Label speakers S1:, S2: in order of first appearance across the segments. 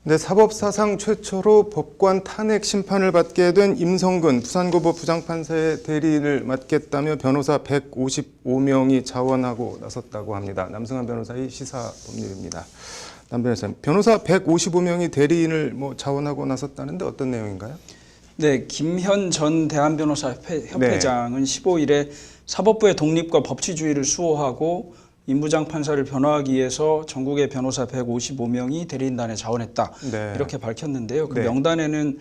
S1: 네, 사법사상 최초로 법관 탄핵 심판을 받게 된 임성근 부산고법 부장판사의 대리인을 맡겠다며 변호사 155명이 자원하고 나섰다고 합니다. 남승환 변호사의 시사법률입니다. 남 변호사님, 변호사 155명이 대리인을 자원하고 나섰다는데 어떤 내용인가요?
S2: 네, 김현 전 대한변호사협회장은 15일에 사법부의 독립과 법치주의를 수호하고 임부장 판사를 변호하기 위해서 전국의 변호사 155명이 대리인단에 자원했다.
S1: 네.
S2: 이렇게 밝혔는데요. 그
S1: 네.
S2: 명단에는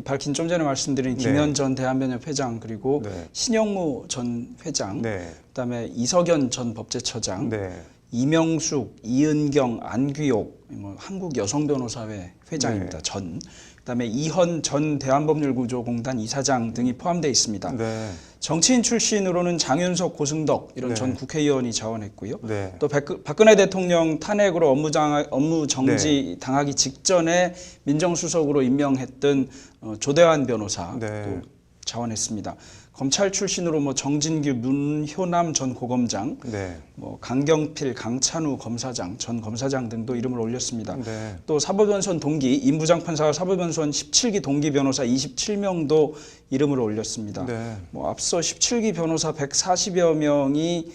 S2: 밝힌 좀 전에 말씀드린 김현
S1: 네.
S2: 전 대한변협회장 그리고
S1: 네.
S2: 신영무 전 회장,
S1: 네.
S2: 그다음에 이석연 전 법제처장,
S1: 네.
S2: 이명숙, 이은경, 안규옥, 한국여성변호사회 회장입니다.
S1: 네.
S2: 전. 그다음에 이헌 전 대한법률구조공단 이사장 등이 포함되어 있습니다.
S1: 네.
S2: 정치인 출신으로는 장윤석, 고승덕 이런
S1: 네.
S2: 전 국회의원이 자원했고요.
S1: 네.
S2: 또 박근혜 대통령 탄핵으로 업무 정지 당하기 직전에 민정수석으로 임명했던 조대환 변호사
S1: 네.
S2: 또 자원했습니다. 검찰 출신으로 정진규, 문효남 전 고검장,
S1: 네.
S2: 강경필, 강찬우 검사장, 전 검사장 등도 이름을 올렸습니다.
S1: 네.
S2: 또 사법연수원 동기, 임부장 판사와 사법연수원 17기 동기 변호사 27명도 이름을 올렸습니다.
S1: 네.
S2: 앞서 17기 변호사 140여 명이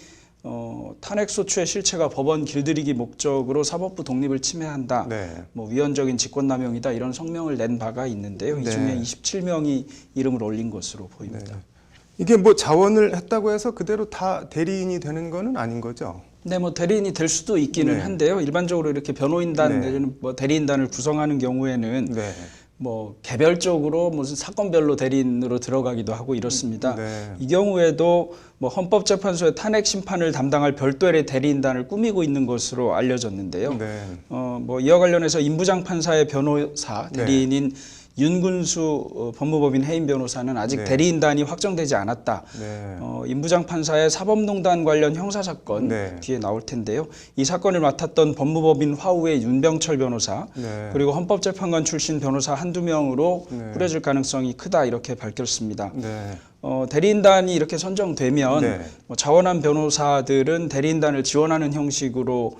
S2: 탄핵소추의 실체가 법원 길들이기 목적으로 사법부 독립을 침해한다.
S1: 네.
S2: 위헌적인 직권남용이다. 이런 성명을 낸 바가 있는데요. 이 중에
S1: 네.
S2: 27명이 이름을 올린 것으로 보입니다.
S1: 네. 이게 자원을 했다고 해서 그대로 다 대리인이 되는 거는 아닌 거죠?
S2: 네, 대리인이 될 수도 있기는
S1: 네.
S2: 한데요. 일반적으로 이렇게 변호인단
S1: 네.
S2: 내지는 대리인단을 구성하는 경우에는
S1: 네.
S2: 개별적으로 무슨 사건별로 대리인으로 들어가기도 하고 이렇습니다.
S1: 네.
S2: 이 경우에도 헌법재판소의 탄핵 심판을 담당할 별도의 대리인단을 꾸미고 있는 것으로 알려졌는데요.
S1: 네.
S2: 이와 관련해서 임부장 판사의 변호사 대리인인 윤근수 법무법인 해임 변호사는 아직
S1: 네.
S2: 대리인단이 확정되지 않았다.
S1: 네.
S2: 임부장 판사의 사법농단 관련 형사사건
S1: 네.
S2: 뒤에 나올 텐데요. 이 사건을 맡았던 법무법인 화우의 윤병철 변호사
S1: 네.
S2: 그리고 헌법재판관 출신 변호사 한두 명으로
S1: 네.
S2: 꾸려질 가능성이 크다 이렇게 밝혔습니다.
S1: 네.
S2: 대리인단이 이렇게 선정되면
S1: 네.
S2: 자원한 변호사들은 대리인단을 지원하는 형식으로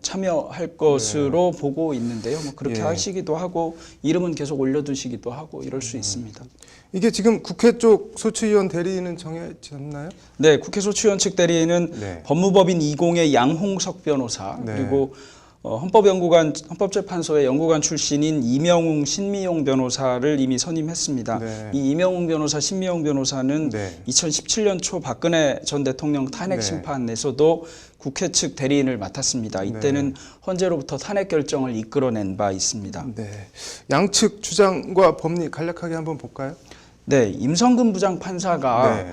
S2: 참여할 것으로 보고 있는데요. 그렇게
S1: 예.
S2: 하시기도 하고 이름은 계속 올려두시기도 하고 이럴 수 있습니다.
S1: 이게 지금 국회 쪽 소추위원 대리인은 정해졌나요?
S2: 네, 국회 소추위원 측 대리인은
S1: 네.
S2: 법무법인 20의 양홍석 변호사
S1: 네.
S2: 그리고 헌법재판소의 연구관 출신인 이명웅, 신미용 변호사를 이미 선임했습니다.
S1: 네.
S2: 이 이명웅 변호사, 신미용 변호사는
S1: 네.
S2: 2017년 초 박근혜 전 대통령 탄핵
S1: 네.
S2: 심판에서도 국회 측 대리인을 맡았습니다. 이때는 헌재로부터 탄핵 결정을 이끌어낸 바 있습니다.
S1: 네. 양측 주장과 법리 간략하게 한번 볼까요?
S2: 네, 임성근 부장 판사가
S1: 네.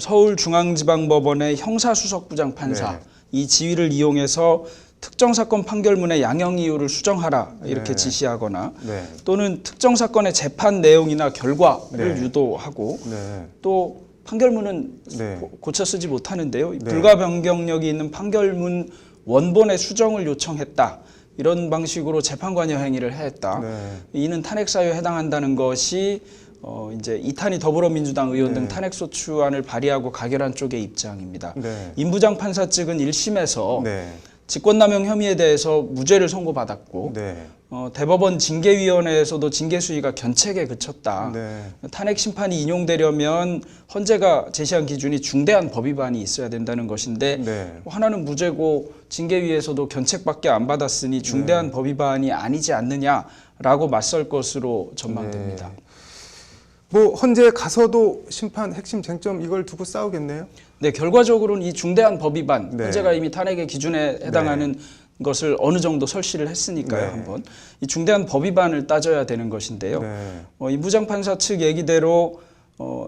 S2: 서울중앙지방법원의 형사수석 부장 판사
S1: 네.
S2: 이 지위를 이용해서 특정 사건 판결문의 양형 이유를 수정하라 이렇게
S1: 네.
S2: 지시하거나
S1: 네.
S2: 또는 특정 사건의 재판 내용이나 결과를
S1: 네.
S2: 유도하고
S1: 네.
S2: 또 판결문은
S1: 네.
S2: 고쳐 쓰지 못하는데요.
S1: 네.
S2: 불가 변경력이 있는 판결문 원본의 수정을 요청했다. 이런 방식으로 재판관여 행위를 했다.
S1: 네.
S2: 이는 탄핵 사유에 해당한다는 것이 이제 이탄희 더불어민주당 의원 등
S1: 네.
S2: 탄핵소추안을 발의하고 가결한 쪽의 입장입니다.
S1: 네.
S2: 임부장 판사 측은 1심에서
S1: 네.
S2: 직권남용 혐의에 대해서 무죄를 선고받았고
S1: 네.
S2: 대법원 징계위원회에서도 징계 수위가 견책에 그쳤다.
S1: 네.
S2: 탄핵 심판이 인용되려면 헌재가 제시한 기준이 중대한 법 위반이 있어야 된다는 것인데
S1: 네.
S2: 하나는 무죄고 징계위에서도 견책밖에 안 받았으니 중대한 법 위반이 아니지 않느냐라고 맞설 것으로 전망됩니다.
S1: 헌재에 가서도 심판 핵심 쟁점 이걸 두고 싸우겠네요.
S2: 네, 결과적으로는 이 중대한 법 위반,
S1: 네.
S2: 헌재가 이미 탄핵의 기준에 해당하는 것을 어느 정도 설시를 했으니까요.
S1: 네.
S2: 한번 이 중대한 법 위반을 따져야 되는 것인데요.
S1: 네.
S2: 임부장 판사 측 얘기대로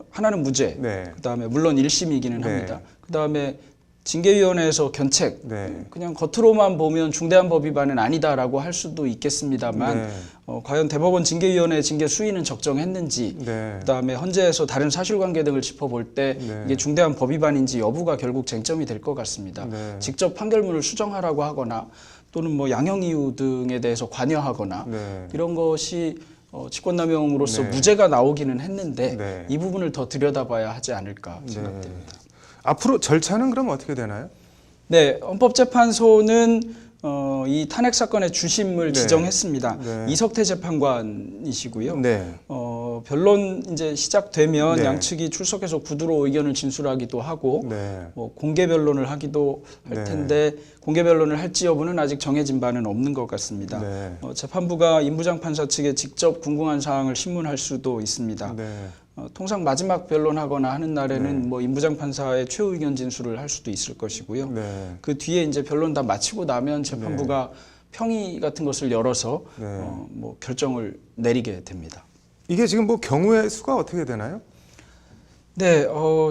S2: 하나는 무죄,
S1: 네.
S2: 그다음에 물론 1심이기는
S1: 네.
S2: 합니다. 그다음에 징계위원회에서 견책,
S1: 네.
S2: 그냥 겉으로만 보면 중대한 법 위반은 아니다라고 할 수도 있겠습니다만
S1: 네.
S2: 과연 대법원 징계위원회의 징계 수위는 적정했는지,
S1: 네.
S2: 그다음에 헌재에서 다른 사실관계 등을 짚어볼 때
S1: 네.
S2: 이게 중대한 법 위반인지 여부가 결국 쟁점이 될 것 같습니다.
S1: 네.
S2: 직접 판결문을 수정하라고 하거나 또는 양형 이유 등에 대해서 관여하거나
S1: 네.
S2: 이런 것이 직권남용으로서
S1: 네.
S2: 무죄가 나오기는 했는데
S1: 네.
S2: 이 부분을 더 들여다봐야 하지 않을까 생각됩니다.
S1: 앞으로 절차는 그럼 어떻게 되나요?
S2: 네, 헌법재판소는 이 탄핵 사건의 주심을
S1: 네.
S2: 지정했습니다.
S1: 네.
S2: 이석태 재판관이시고요.
S1: 네.
S2: 변론 이제 시작되면
S1: 네.
S2: 양측이 출석해서 구두로 의견을 진술하기도 하고
S1: 네.
S2: 공개 변론을 하기도 할
S1: 네.
S2: 텐데 공개 변론을 할지 여부는 아직 정해진 바는 없는 것 같습니다.
S1: 네.
S2: 재판부가 임부장 판사 측에 직접 궁금한 사항을 신문할 수도 있습니다.
S1: 네.
S2: 통상 마지막 변론하거나 하는 날에는
S1: 네.
S2: 뭐 임부장 판사의 최후 의견 진술을 할 수도 있을 것이고요.
S1: 네.
S2: 그 뒤에 이제 변론 다 마치고 나면 재판부가 평의 같은 것을 열어서
S1: 네.
S2: 뭐 결정을 내리게 됩니다.
S1: 이게 지금 뭐 경우의 수가 어떻게 되나요?
S2: 네,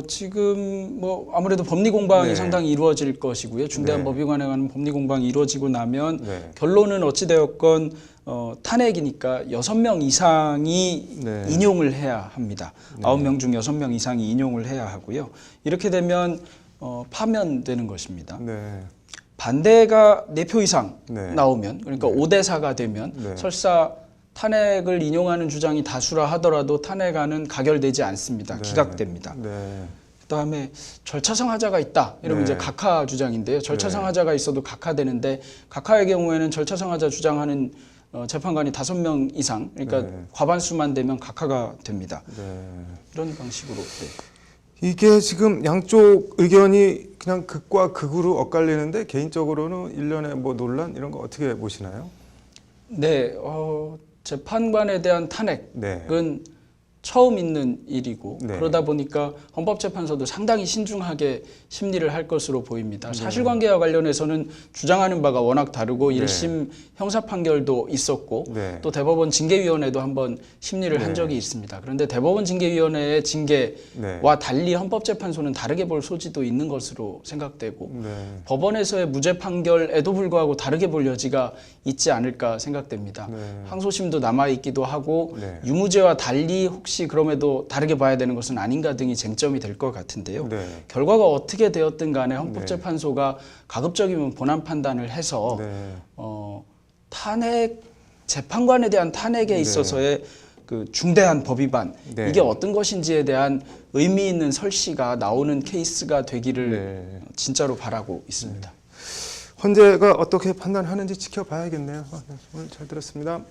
S2: 지금 뭐 아무래도 법리 공방이
S1: 네.
S2: 상당히 이루어질 것이고요. 중대한
S1: 네.
S2: 법위관에 관한 법리 공방이 이루어지고 나면
S1: 네.
S2: 결론은 어찌 되었건 탄핵이니까 6명 이상이
S1: 네.
S2: 인용을 해야 합니다. 9명 중 6명 이상이 인용을 해야 하고요. 이렇게 되면 파면되는 것입니다.
S1: 네.
S2: 반대가 4표 이상
S1: 네.
S2: 나오면 그러니까 5대 4가 되면
S1: 네.
S2: 설사 탄핵을 인용하는 주장이 다수라 하더라도 탄핵안은 가결되지 않습니다.
S1: 네.
S2: 기각됩니다.
S1: 네.
S2: 그다음에 절차상 하자가 있다. 이러면
S1: 네.
S2: 이제 각하 주장인데요. 절차상 하자가 있어도 각하되는데 각하의 경우에는 절차상 하자 주장하는 재판관이 5명 이상, 그러니까
S1: 네.
S2: 과반수만 되면 각하가 됩니다.
S1: 네.
S2: 이런 방식으로. 네.
S1: 이게 지금 양쪽 의견이 그냥 극과 극으로 엇갈리는데 개인적으로는 일련의 뭐 논란 이런 거 어떻게 보시나요?
S2: 네, 재판관에 대한 탄핵은
S1: 네.
S2: 처음 있는 일이고
S1: 네.
S2: 그러다 보니까 헌법재판소도 상당히 신중하게 심리를 할 것으로 보입니다. 사실관계와 관련해서는 주장하는 바가 워낙 다르고
S1: 네.
S2: 1심 형사 판결도 있었고
S1: 네.
S2: 또 대법원 징계위원회도 한번 심리를 한
S1: 네.
S2: 적이 있습니다. 그런데 대법원 징계위원회의 징계와
S1: 네.
S2: 달리 헌법재판소는 다르게 볼 소지도 있는 것으로 생각되고
S1: 네.
S2: 법원에서의 무죄 판결에도 불구하고 다르게 볼 여지가 있지 않을까 생각됩니다.
S1: 네.
S2: 항소심도 남아있기도 하고
S1: 네.
S2: 유무죄와 달리 혹시 그럼에도 다르게 봐야 되는 것은 아닌가 등이 쟁점이 될 것 같은데요.
S1: 네.
S2: 결과가 어떻게 되었든 간에 헌법재판소가 가급적이면 본안 판단을 해서
S1: 네.
S2: 탄핵 재판관에 대한 탄핵에
S1: 네.
S2: 있어서의 그 중대한 법 위반
S1: 네.
S2: 이게 어떤 것인지에 대한 의미 있는 설시가 나오는 케이스가 되기를
S1: 네.
S2: 진짜로 바라고 있습니다.
S1: 헌재가 어떻게 판단하는지 지켜봐야겠네요. 네, 오늘 잘 들었습니다.